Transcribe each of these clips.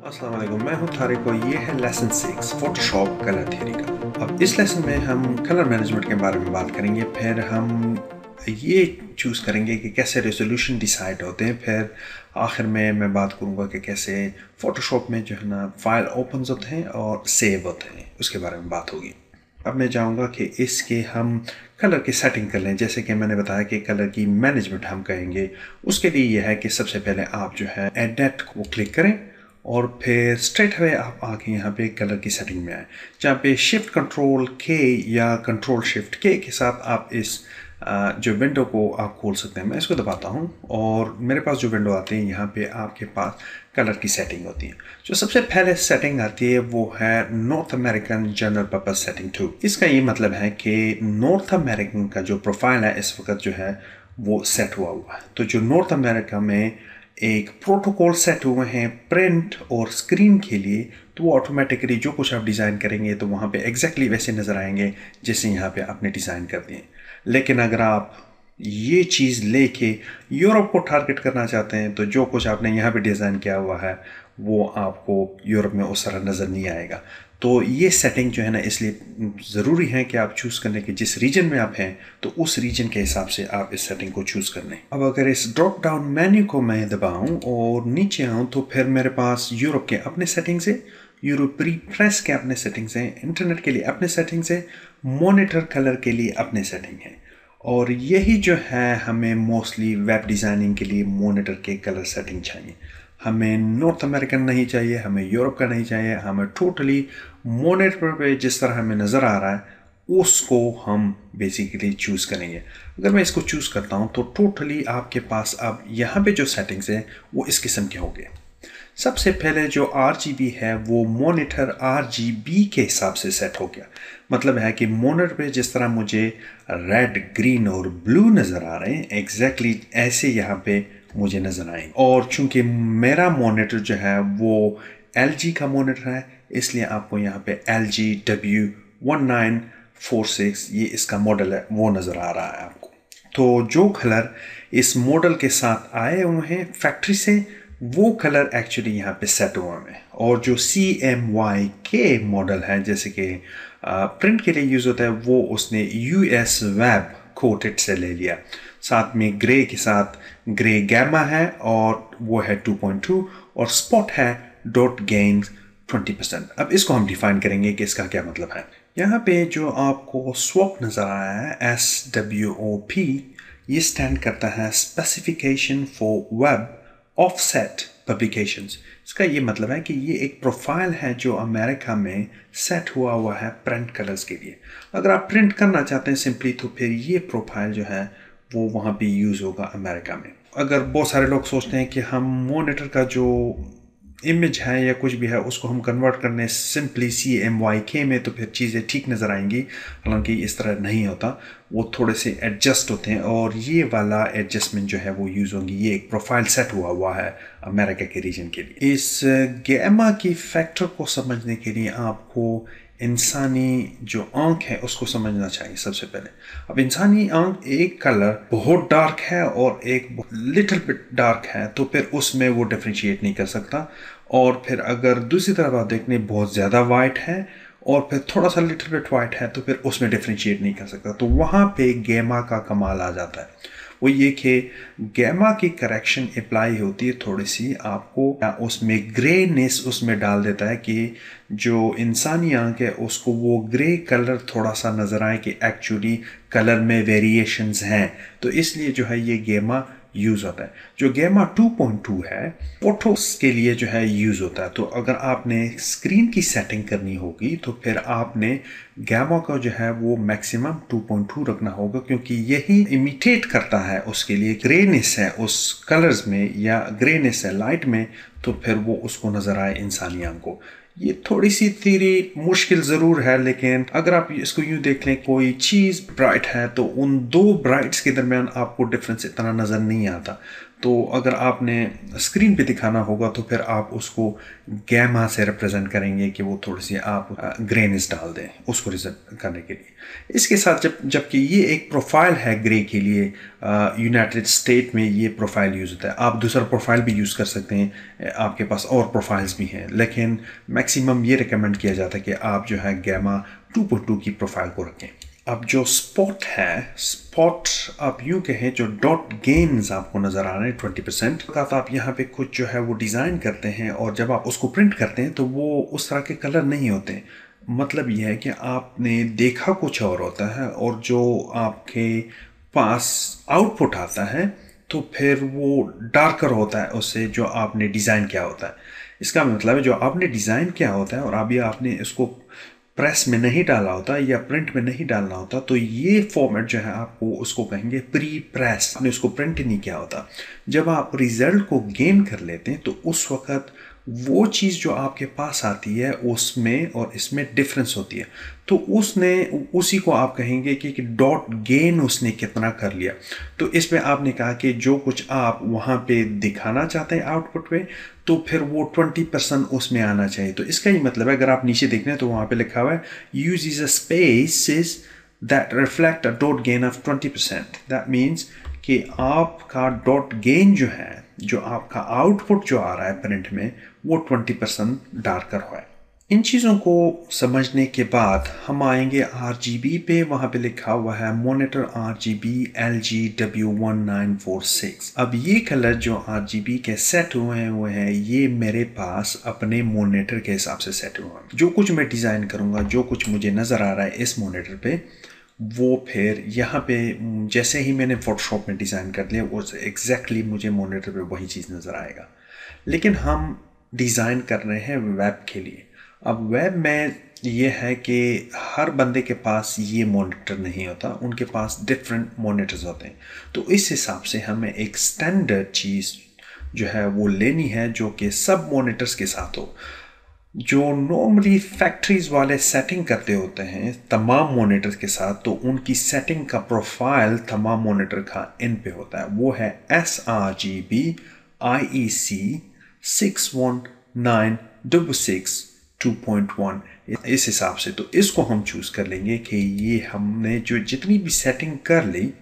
अस्सलाम वालेकुम, मैं हूं तारिक और ये है लेसन 6 फोटोशॉप कलर थ्योरी का। अब इस लेसन में हम कलर मैनेजमेंट के बारे में बात करेंगे। फिर हम ये चूज़ करेंगे कि कैसे रेजोल्यूशन डिसाइड होते हैं। फिर आखिर में मैं बात करूंगा कि कैसे फोटोशॉप में जो है ना फाइल ओपन होते हैं और सेव होते हैं, उसके बारे में बात होगी। अब मैं चाहूँगा कि इसके हम कलर की सेटिंग कर लें। जैसे कि मैंने बताया कि कलर की मैनेजमेंट हम कहेंगे। उसके लिए यह है कि सबसे पहले आप जो है एडिट को क्लिक करें और फिर स्ट्रेट अवे आप आके यहाँ पे कलर की सेटिंग में आए, जहाँ पे शिफ्ट कंट्रोल के या कंट्रोल शिफ्ट के साथ आप इस जो विंडो को आप खोल सकते हैं। मैं इसको दबाता हूँ और मेरे पास जो विंडो आती है यहाँ पे आपके पास कलर की सेटिंग होती है। जो सबसे पहले सेटिंग आती है वो है north American general purpose setting 2। इसका ये मतलब है कि नॉर्थ अमेरिकन का जो प्रोफाइल है इस वक्त जो है वो सेट हुआ है। तो जो नॉर्थ अमेरिका में एक प्रोटोकॉल सेट हुए हैं प्रिंट और स्क्रीन के लिए, तो वो ऑटोमेटिकली जो कुछ आप डिज़ाइन करेंगे तो वहाँ पे एग्जैक्टली वैसे नज़र आएंगे जैसे यहाँ पे आपने डिज़ाइन कर दिए। लेकिन अगर आप ये चीज़ लेके यूरोप को टारगेट करना चाहते हैं तो जो कुछ आपने यहाँ पे डिज़ाइन किया हुआ है वो आपको यूरोप में उस तरह नज़र नहीं आएगा। तो ये सेटिंग जो है ना इसलिए ज़रूरी है कि आप चूज़ करने के जिस रीजन में आप हैं तो उस रीजन के हिसाब से आप इस सेटिंग को चूज़ कर लें। अब अगर इस ड्रॉप डाउन मेन्यू को मैं दबाऊं और नीचे आऊं तो फिर मेरे पास यूरोप के अपने सेटिंग्स है, यूरोपी प्रेस के अपने सेटिंग्स हैं, इंटरनेट के लिए अपने सेटिंग्स है, मॉनिटर कलर के लिए अपने सेटिंग है। और यही जो है हमें मोस्टली वेब डिज़ाइनिंग के लिए मॉनिटर के कलर सेटिंग चाहिए। हमें नॉर्थ अमेरिकन नहीं चाहिए, हमें यूरोप का नहीं चाहिए, हमें टोटली मॉनिटर पे जिस तरह हमें नज़र आ रहा है उसको हम बेसिकली चूज़ करेंगे। अगर मैं इसको चूज़ करता हूँ तो टोटली आपके पास अब यहाँ पे जो सेटिंग्स हैं वो इस किस्म के होंगे। सबसे पहले जो RGB है वो मॉनिटर RGB के हिसाब से सेट हो गया। मतलब है कि मॉनिटर पे जिस तरह मुझे रेड, ग्रीन और ब्लू नज़र आ रहे हैं एग्जैक्टली ऐसे यहाँ पे मुझे नज़र आएंगे। और चूंकि मेरा मॉनिटर जो है वो LG का मॉनिटर है इसलिए आपको यहाँ पे LG W1946 ये इसका मॉडल है वो नज़र आ रहा है आपको। तो जो कलर इस मॉडल के साथ आए हुए हैं फैक्ट्री से वो कलर एक्चुअली यहाँ पे सेट हुआ है। और जो CMYK मॉडल है जैसे कि प्रिंट के लिए यूज़ होता है वो उसने US वेब कोटेड से ले लिया। साथ में ग्रे के साथ ग्रे गैमा है और वो है 2.2 और स्पॉट है डॉट गेन 20%। अब इसको हम डिफाइन करेंगे कि इसका क्या मतलब है। यहाँ पे जो आपको स्वॉप नज़र आया है SWOP, ये स्टैंड करता है specification for web offset publications. इसका ये मतलब है कि ये एक प्रोफाइल है जो अमेरिका में सेट हुआ है प्रिंट कलर्स के लिए। अगर आप प्रिंट करना चाहते हैं सिंपली तो फिर ये प्रोफाइल जो है वो वहाँ पे यूज़ होगा अमेरिका में। अगर बहुत सारे लोग सोचते हैं कि हम मॉनिटर का जो इमेज है या कुछ भी है उसको हम कन्वर्ट करने सिंपली CMYK में तो फिर चीज़ें ठीक नज़र आएंगी, हालांकि इस तरह नहीं होता। वो थोड़े से एडजस्ट होते हैं और ये वाला एडजस्टमेंट जो है वो यूज़ होंगी। ये एक प्रोफाइल सेट हुआ है अमेरिका के रीजन के लिए। इस गैमा की फैक्टर को समझने के लिए आपको इंसानी जो आंख है उसको समझना चाहिए सबसे पहले। अब इंसानी आंख एक कलर बहुत डार्क है और एक लिटिल बिट डार्क है तो फिर उसमें वो डिफ्रेंशिएट नहीं कर सकता। और फिर अगर दूसरी तरफ आप देखने बहुत ज़्यादा वाइट है और फिर थोड़ा सा लिटिल बिट वाइट है तो फिर उसमें डिफ्रेंशिएट नहीं कर सकता। तो वहाँ पे गैमा का कमाल आ जाता है। वो ये कि गैमा की करेक्शन अप्लाई होती है थोड़ी सी आपको उसमें ग्रेनेस उसमें डाल देता है कि जो इंसानी आंख है उसको वो ग्रे कलर थोड़ा सा नज़र आए कि एक्चुअली कलर में वेरिएशंस हैं। तो इसलिए जो है ये गैमा यूज़ होता है। जो गैमा 2.2 है फोटोस के लिए जो है यूज़ होता है। तो अगर आपने स्क्रीन की सेटिंग करनी होगी तो फिर आपने गैमा का जो है वो मैक्सिमम 2.2 रखना होगा क्योंकि यही इमिटेट करता है उसके लिए ग्रेनेस है उस कलर्स में या ग्रेनेस है लाइट में, तो फिर वो उसको नज़र आए इंसानी आंख को। ये थोड़ी सी थ्योरी मुश्किल ज़रूर है लेकिन अगर आप इसको यूँ देख लें कोई चीज़ ब्राइट है तो उन दो ब्राइट्स के दरमियान आपको डिफरेंस इतना नज़र नहीं आता। तो अगर आपने स्क्रीन पे दिखाना होगा तो फिर आप उसको गैमा से रिप्रेजेंट करेंगे कि वो थोड़ी सी आप ग्रेनेस डाल दें उसको रिप्रेजेंट करने के लिए। इसके साथ जबकि ये एक प्रोफाइल है ग्रे के लिए, यूनाइटेड स्टेट में ये प्रोफाइल यूज़ होता है। आप दूसरा प्रोफाइल भी यूज़ कर सकते हैं, आपके पास और प्रोफाइल्स भी हैं, लेकिन मैक्सिमम ये रिकमेंड किया जाता है कि आप जो है गैमा 2.2 की प्रोफाइल को रखें। अब जो स्पॉट है, स्पॉट आप यूँ कहें जो डॉट गेन्स आपको नज़र आ रहे हैं 20%, तो आप यहाँ पे कुछ जो है वो डिज़ाइन करते हैं और जब आप उसको प्रिंट करते हैं तो वो उस तरह के कलर नहीं होते। मतलब यह है कि आपने देखा कुछ और होता है और जो आपके पास आउटपुट आता है तो फिर वो डार्कर होता है उससे जो आपने डिज़ाइन किया होता है। इसका मतलब है जो आपने डिज़ाइन किया होता है और अभी आपने इसको प्रेस में नहीं डाला होता या प्रिंट में नहीं डालना होता, तो ये फॉर्मेट जो है आपको उसको कहेंगे प्री प्रेस। आपने उसको प्रिंट नहीं किया होता। जब आप रिजल्ट को गेन कर लेते हैं तो उस वक्त वो चीज़ जो आपके पास आती है उसमें और इसमें डिफरेंस होती है, तो उसी को आप कहेंगे कि डॉट गेन उसने कितना कर लिया। तो इसमें आपने कहा कि जो कुछ आप वहाँ पे दिखाना चाहते हैं आउटपुट पे, तो फिर वो 20% उसमें आना चाहिए। तो इसका ही मतलब है, अगर आप नीचे देख रहे हैं तो वहाँ पे लिखा हुआ है use a space that reflect a dot gain of 20%। That means कि आपका डॉट गेन जो है, जो आपका आउटपुट जो आ रहा है प्रिंट में, वो 20% डार्कर हो। इन चीज़ों को समझने के बाद हम आएंगे RGB पे। वहाँ पे लिखा हुआ है मॉनिटर RGB LGW1946। अब ये कलर जो RGB के सेट हुए हैं ये मेरे पास अपने मॉनिटर के हिसाब से सेट हुआ है। जो कुछ मैं डिज़ाइन करूँगा, जो कुछ मुझे नज़र आ रहा है इस मॉनिटर पे, वो फिर यहाँ पे जैसे ही मैंने फोटोशॉप में डिज़ाइन कर लिया वो एग्जैक्टली मुझे मॉनिटर पे वही चीज़ नज़र आएगा। लेकिन हम डिज़ाइन कर रहे हैं वेब के लिए। अब वेब में ये है कि हर बंदे के पास ये मॉनिटर नहीं होता, उनके पास डिफरेंट मॉनिटर्स होते हैं। तो इस हिसाब से हमें एक स्टैंडर्ड चीज़ जो है वो लेनी है जो कि सब मॉनिटर्स के साथ हो। जो नॉर्मली फैक्ट्रीज वाले सेटिंग करते होते हैं तमाम मॉनिटर्स के साथ, तो उनकी सेटिंग का प्रोफाइल तमाम मॉनिटर का इन पे होता है। वो है sRGB IEC 61966 2.1। इस हिसाब से तो इसको हम चूज़ कर लेंगे कि ये हमने जो जितनी भी सेटिंग कर ली,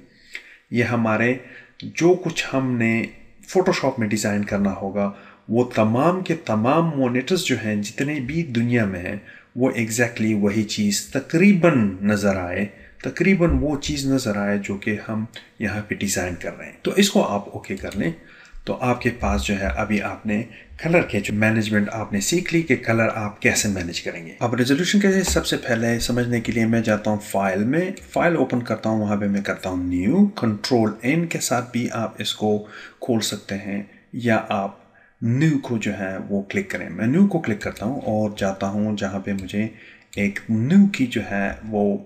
ये हमारे जो कुछ हमने फोटोशॉप में डिज़ाइन करना होगा वो तमाम के तमाम मॉनिटर्स जो हैं जितने भी दुनिया में हैं वो एग्जैक्टली वही चीज़ तकरीबन नज़र आए, तकरीबन वो चीज़ नज़र आए जो कि हम यहाँ पे डिज़ाइन कर रहे हैं। तो इसको आप ओके कर लें तो आपके पास जो है अभी आपने कलर के जो मैनेजमेंट आपने सीख ली कि कलर आप कैसे मैनेज करेंगे। अब रेजोल्यूशन के सबसे पहले समझने के लिए मैं जाता हूँ फाइल में, फाइल ओपन करता हूँ, वहाँ पे मैं करता हूँ न्यू। कंट्रोल N के साथ भी आप इसको खोल सकते हैं या आप न्यू को जो है वो क्लिक करें। मैं न्यू को क्लिक करता हूँ और जाता हूँ जहाँ पे मुझे एक न्यू की जो है वो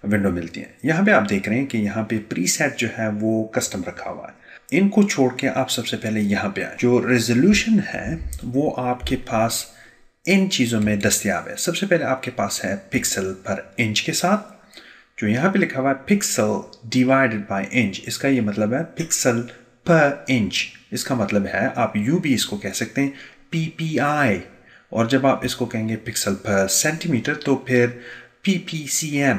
विंडो मिलती है। यहाँ पे आप देख रहे हैं कि यहाँ पे प्रीसेट जो है वो कस्टम रखा हुआ है। इनको छोड़ के आप सबसे पहले यहाँ पे आए। जो रेजोल्यूशन है वो आपके पास इन चीज़ों में दस्तयाब है। सबसे पहले आपके पास है पिक्सल पर इंच के साथ, जो यहाँ पे लिखा हुआ है पिक्सल डिवाइडेड बाय इंच। इसका ये मतलब है पिक्सल पर इंच। इसका मतलब है आप यूं भी इसको कह सकते हैं PPI, और जब आप इसको कहेंगे पिक्सल पर सेंटीमीटर तो फिर PPCM,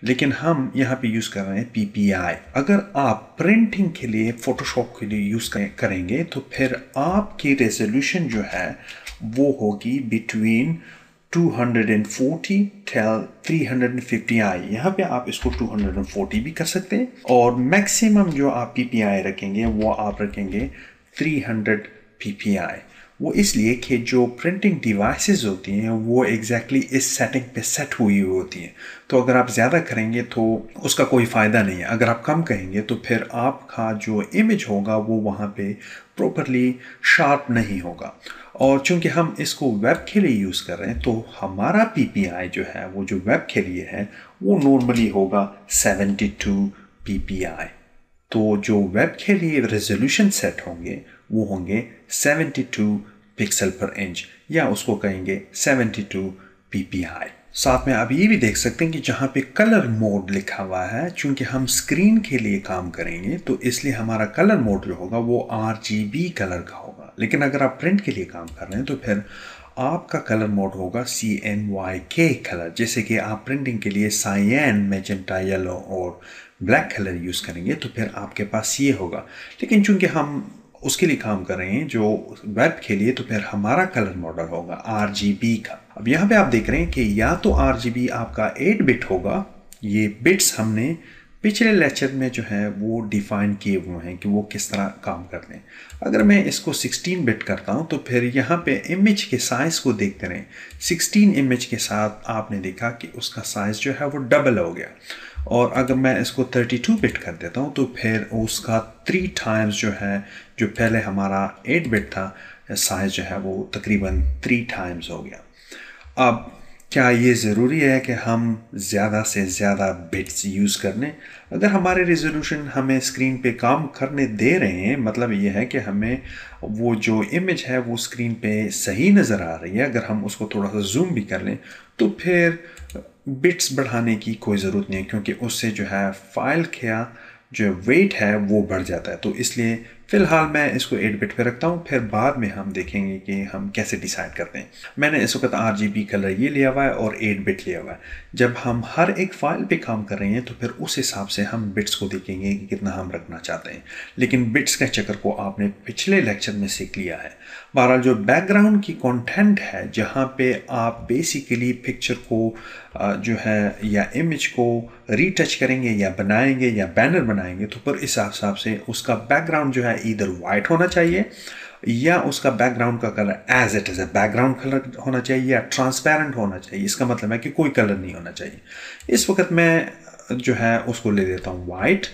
लेकिन हम यहाँ पे यूज़ कर रहे हैं PPI। अगर आप प्रिंटिंग के लिए फोटोशॉप के लिए यूज़ करेंगे तो फिर आपकी रेजोल्यूशन जो है वो होगी बिटवीन 240 till 350i। यहाँ पे आप इसको 240 भी कर सकते हैं और मैक्सिमम जो आप PPI रखेंगे वो आप रखेंगे 300 PPI। वो इसलिए कि जो प्रिंटिंग डिवाइसेस होती हैं वो एग्जैक्टली इस सेटिंग पे सेट हुई होती हैं। तो अगर आप ज़्यादा करेंगे तो उसका कोई फ़ायदा नहीं है। अगर आप कम करेंगे तो फिर आपका जो इमेज होगा वो वहाँ पे प्रॉपरली शार्प नहीं होगा। और चूंकि हम इसको वेब के लिए यूज़ कर रहे हैं तो हमारा PPI जो है वो जो वेब के लिए है वो नॉर्मली होगा 72 PPI। तो जो वेब के लिए रेजोल्यूशन सेट होंगे वो होंगे 72 पिक्सल पर इंच, या उसको कहेंगे 72 PPI। साथ में आप ये भी देख सकते हैं कि जहाँ पे कलर मोड लिखा हुआ है, चूंकि हम स्क्रीन के लिए काम करेंगे तो इसलिए हमारा कलर मोड जो होगा वो RGB कलर का होगा। लेकिन अगर आप प्रिंट के लिए काम कर रहे हैं तो फिर आपका कलर मोड होगा CMYK कलर। जैसे कि आप प्रिंटिंग के लिए सायन, मैजेंटा, येलो और ब्लैक कलर यूज़ करेंगे तो फिर आपके पास ये होगा। लेकिन चूंकि हम उसके लिए काम कर रहे हैं जो वेब के लिए, तो फिर हमारा कलर मॉडल होगा RGB का। अब यहाँ पे आप देख रहे हैं कि या तो RGB आपका 8 बिट होगा, ये बिट्स हमने पिछले लेक्चर में जो है वो डिफाइन किए हुए हैं कि वो किस तरह काम करते हैं। अगर मैं इसको 16 बिट करता हूँ तो फिर यहाँ पे इमेज के साइज़ को देखते रहें। 16 इमेज के साथ आपने देखा कि उसका साइज़ जो है वो डबल हो गया। और अगर मैं इसको 32 बिट कर देता हूँ तो फिर उसका 3 टाइम्स जो है, जो पहले हमारा 8 बिट था, साइज़ जो है वो तकरीबन 3 टाइम्स हो गया। अब क्या ये ज़रूरी है कि हम ज़्यादा से ज़्यादा बिट्स यूज़ कर लें? अगर हमारे रेजोल्यूशन हमें स्क्रीन पे काम करने दे रहे हैं, मतलब ये है कि हमें वो जो इमेज है वो स्क्रीन पे सही नज़र आ रही है, अगर हम उसको थोड़ा सा जूम भी कर लें तो फिर बिट्स बढ़ाने की कोई ज़रूरत नहीं है, क्योंकि उससे जो है फाइल का जो वेट है वो बढ़ जाता है। तो इसलिए फ़िलहाल मैं इसको 8 बिट पे रखता हूँ, फिर बाद में हम देखेंगे कि हम कैसे डिसाइड करते हैं। मैंने इस वक्त RGB कलर ये लिया हुआ है और 8 बिट लिया हुआ है। जब हम हर एक फ़ाइल पे काम कर रहे हैं तो फिर उस हिसाब से हम बिट्स को देखेंगे कि कितना हम रखना चाहते हैं। लेकिन बिट्स के चक्कर को आपने पिछले लेक्चर में सीख लिया है। बहरहाल जो बैकग्राउंड की कंटेंट है, जहाँ पे आप बेसिकली पिक्चर को जो है या इमेज को रीटच करेंगे या बनाएंगे या बैनर बनाएंगे, तो पर इस हिसाब से उसका बैकग्राउंड जो है इधर वाइट होना चाहिए या उसका बैकग्राउंड का colour as it is background colour होना चाहिए या ट्रांसपेरेंट होना चाहिए। इसका मतलब है कि कोई कलर नहीं होना चाहिए। इस वक्त मैं जो है उसको ले देता हूँ वाइट,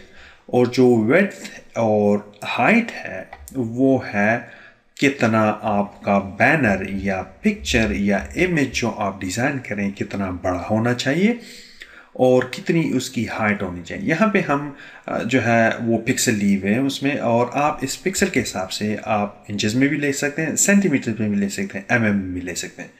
और जो विड्थ और हाइट है वो है कितना आपका बैनर या पिक्चर या इमेज जो आप डिज़ाइन करें कितना बड़ा होना चाहिए और कितनी उसकी हाइट होनी चाहिए। यहाँ पे हम जो है वो पिक्सल ली हुए हैं उसमें, और आप इस पिक्सल के हिसाब से आप इंचेस में भी ले सकते हैं, सेंटीमीटर में भी ले सकते हैं, mm में भी ले सकते हैं।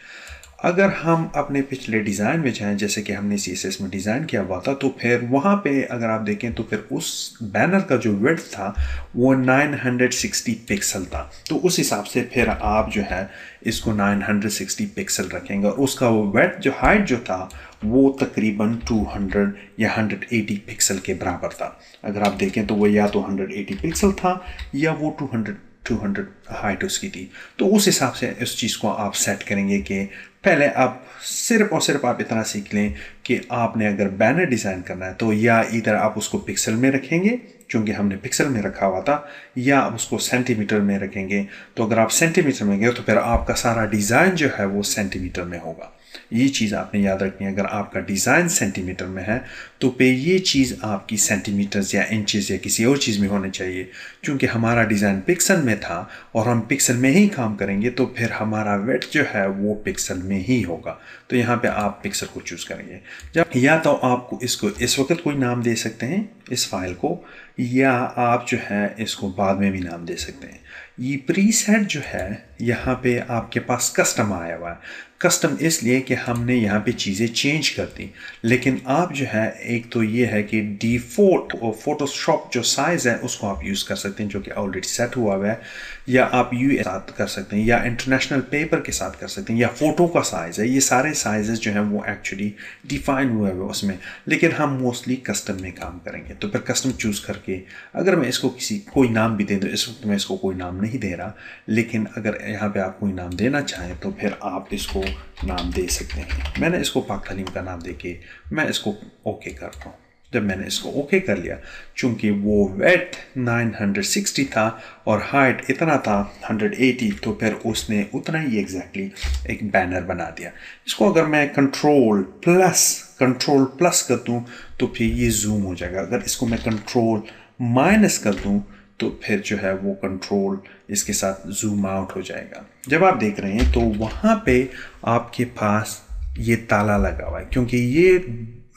अगर हम अपने पिछले डिज़ाइन में जाएं, जैसे कि हमने CSS में डिज़ाइन किया हुआ था, तो फिर वहाँ पे अगर आप देखें तो फिर उस बैनर का जो विड्थ था वो 960 पिक्सल था। तो उस हिसाब से फिर आप जो है इसको 960 पिक्सल रखेंगे, और उसका वो विड्थ जो हाइट जो था वो तकरीबन 200 या 180 पिक्सल के बराबर था। अगर आप देखें तो वो या तो 180 पिक्सल था या वो 200 हाइट उसकी थी। तो उस हिसाब से इस चीज़ को आप सेट करेंगे कि पहले आप सिर्फ और सिर्फ आप इतना सीख लें कि आपने अगर बैनर डिज़ाइन करना है तो या इधर आप उसको पिक्सल में रखेंगे, क्योंकि हमने पिक्सल में रखा हुआ था, या आप उसको सेंटीमीटर में रखेंगे। तो अगर आप सेंटीमीटर में गए तो फिर आपका सारा डिज़ाइन जो है वो सेंटीमीटर में होगा। ये चीज़ आपने याद रखनी है। अगर आपका डिज़ाइन सेंटीमीटर में है तो पे ये चीज़ आपकी सेंटीमीटर्स या इंचेस या किसी और चीज़ में होनी चाहिए। क्योंकि हमारा डिज़ाइन पिक्सल में था और हम पिक्सल में ही काम करेंगे तो फिर हमारा विड्थ जो है वो पिक्सल में ही होगा। तो यहाँ पे आप पिक्सल को चूज़ करेंगे। जब या तो आपको इसको इस वक्त कोई नाम दे सकते हैं इस फाइल को, या आप जो है इसको बाद में भी नाम दे सकते हैं। ये प्रीसेट जो है यहाँ पे आपके पास कस्टम आया हुआ है। कस्टम इसलिए कि हमने यहाँ पे चीज़ें चेंज कर दी, लेकिन आप जो है एक तो ये है कि डिफ़ॉल्ट फोटोशॉप जो साइज़ है उसको आप यूज़ कर सकते हैं जो कि ऑलरेडी सेट हुआ हुआ है, या आप साथ कर सकते हैं, या इंटरनेशनल पेपर के साथ कर सकते हैं, या फ़ोटो का साइज़ है। ये सारे साइज़ जो हैं वो एक्चुअली डिफ़ाइन हुए हुए उसमें, लेकिन हम मोस्टली कस्टम में काम करेंगे। तो फिर कस्टम चूज़ करके अगर मैं इसको कोई नाम भी दे दूँ, इस वक्त मैं इसको कोई नाम नहीं दे रहा, लेकिन अगर यहाँ पे आप कोई नाम देना चाहें तो फिर आप इसको नाम दे सकते हैं। मैंने इसको पाक तालीम का नाम देके मैं इसको ओके करता हूँ। जब मैंने इसको ओके कर लिया, चूंकि वो विड्थ 960 था और हाइट इतना था 180, तो फिर उसने उतना ही एग्जैक्टली एक बैनर बना दिया। इसको अगर मैं कंट्रोल प्लस कर दूं तो फिर ये जूम हो जाएगा। अगर इसको मैं कंट्रोल माइनस कर दूं तो फिर जो है वो कंट्रोल इसके साथ जूम आउट हो जाएगा। जब आप देख रहे हैं तो वहाँ पे आपके पास ये ताला लगा हुआ है, क्योंकि ये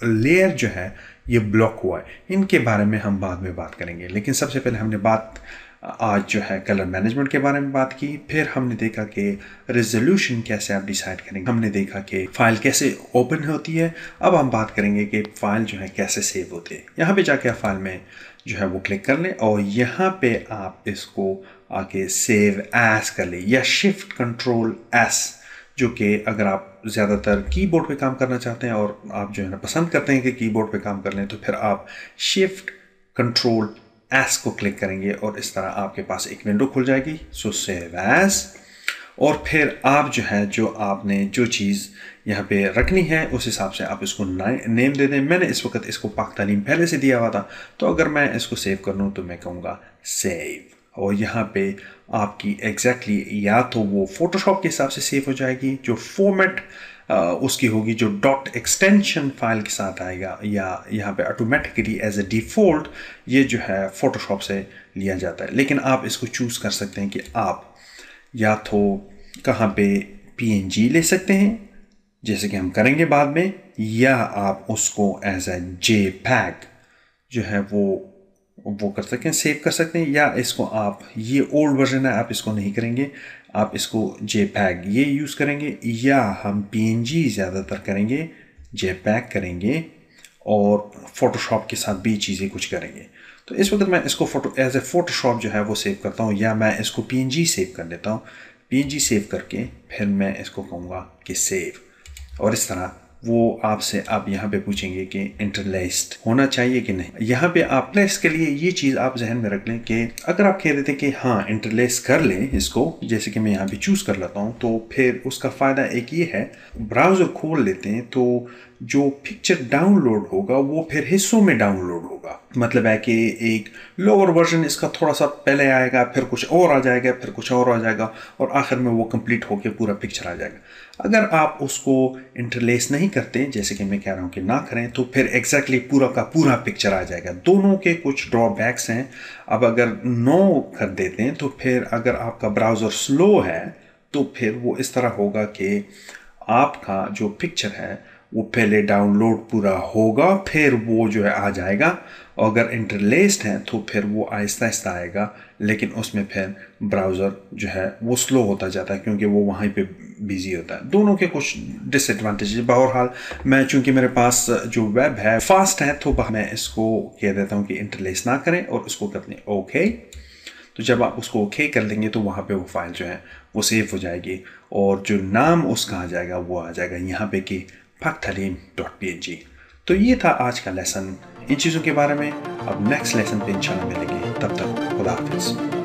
लेयर जो है ये ब्लॉक हुआ है। इनके बारे में हम बाद में बात करेंगे, लेकिन सबसे पहले हमने बात आज जो है कलर मैनेजमेंट के बारे में बात की। फिर हमने देखा कि रेजोल्यूशन कैसे आप डिसाइड करेंगे, हमने देखा कि फाइल कैसे ओपन होती है। अब हम बात करेंगे कि फाइल जो है कैसे सेव होती है। यहाँ पे जाके आप फाइल में जो है वो क्लिक कर लें और यहाँ पे आप इसको आके सेव एज कर लें या शिफ्ट कंट्रोल एस, जो कि अगर आप ज़्यादातर कीबोर्ड पे काम करना चाहते हैं और आप जो है ना पसंद करते हैं कि कीबोर्ड पे काम कर लें, तो फिर आप शिफ्ट कंट्रोल एस को क्लिक करेंगे और इस तरह आपके पास एक विंडो खुल जाएगी। सो सेव एज, और फिर आप जो है जो आपने जो चीज़ यहाँ पे रखनी है उस हिसाब से आप इसको नेम दे दें। मैंने इस वक्त इसको पाक तालीम पहले से दिया हुआ था, तो अगर मैं इसको सेव कर लूँ तो मैं कहूँगा सेव, और यहाँ पे आपकी एग्जैक्टली या तो वो फोटोशॉप के हिसाब से सेव हो जाएगी, जो फॉर्मेट उसकी होगी जो डॉट एक्सटेंशन फाइल के साथ आएगा, या यहाँ पे ऑटोमेटिकली एज ए डिफ़ॉल्ट ये जो है फोटोशॉप से लिया जाता है। लेकिन आप इसको चूज़ कर सकते हैं कि आप या तो कहाँ पे PNG ले सकते हैं, जैसे कि हम करेंगे बाद में, या आप उसको एज ए JPEG जो है वो कर सकते हैं, सेव कर सकते हैं, या इसको आप, ये ओल्ड वर्जन है आप इसको नहीं करेंगे, आप इसको JPEG ये यूज़ करेंगे, या हम PNG ज़्यादातर करेंगे, JPEG करेंगे और फोटोशॉप के साथ भी चीज़ें कुछ करेंगे। तो इस वक्त मैं इसको फोटो एज ए फोटोशॉप जो है वो सेव करता हूँ, या मैं इसको PNG सेव कर लेता हूँ। PNG सेव करके फिर मैं इसको कहूँगा कि सेव, और इस तरह वो आपसे आप यहाँ पे पूछेंगे कि इंटरलेस्ड होना चाहिए कि नहीं। यहाँ पे आप प्लेस के लिए ये चीज़ आप जहन में रख लें कि अगर आप कह रहे थे कि हाँ इंटरलेस कर लें इसको, जैसे कि मैं यहाँ पे चूज़ कर लेता हूँ, तो फिर उसका फ़ायदा एक ये है, ब्राउज़र खोल लेते हैं तो जो पिक्चर डाउनलोड होगा वो फिर हिस्सों में डाउनलोड होगा। मतलब है कि एक लोअर वर्जन इसका थोड़ा सा पहले आएगा, फिर कुछ और आ जाएगा, फिर कुछ और आ जाएगा, और आखिर में वो कंप्लीट होके पूरा पिक्चर आ जाएगा। अगर आप उसको इंटरलेस नहीं करते, जैसे कि मैं कह रहा हूँ कि ना करें, तो फिर एग्जैक्टली पूरा का पूरा पिक्चर आ जाएगा। दोनों के कुछ ड्रॉबैक्स हैं। अब अगर नो कर देते हैं तो फिर अगर आपका ब्राउज़र स्लो है तो फिर वो इस तरह होगा कि आपका जो पिक्चर है वो पहले डाउनलोड पूरा होगा, फिर वो जो है आ जाएगा। और अगर इंटरलेस्ड है तो फिर वो आहिस्ता आहिस्ता आएगा, लेकिन उसमें फिर ब्राउज़र जो है वो स्लो होता जाता है क्योंकि वो वहीं पे बिजी होता है। दोनों के कुछ डिसएडवांटेज। बहरहाल मैं चूंकि मेरे पास जो वेब है फास्ट है, तो मैं इसको कह देता हूँ कि इंटरलेस ना करें और उसको कर दें ओके। तो जब आप उसको ओके कर लेंगे तो वहाँ पे वो फाइल जो है वो सेव हो जाएगी, और जो नाम उसका आ जाएगा वो आ जाएगा यहाँ पे कि paktalim.png। तो ये था आज का लेसन इन चीज़ों के बारे में। अब नेक्स्ट लेसन पे इंशाल्लाह मिलेंगे, तब तक खुदा हाफिज़।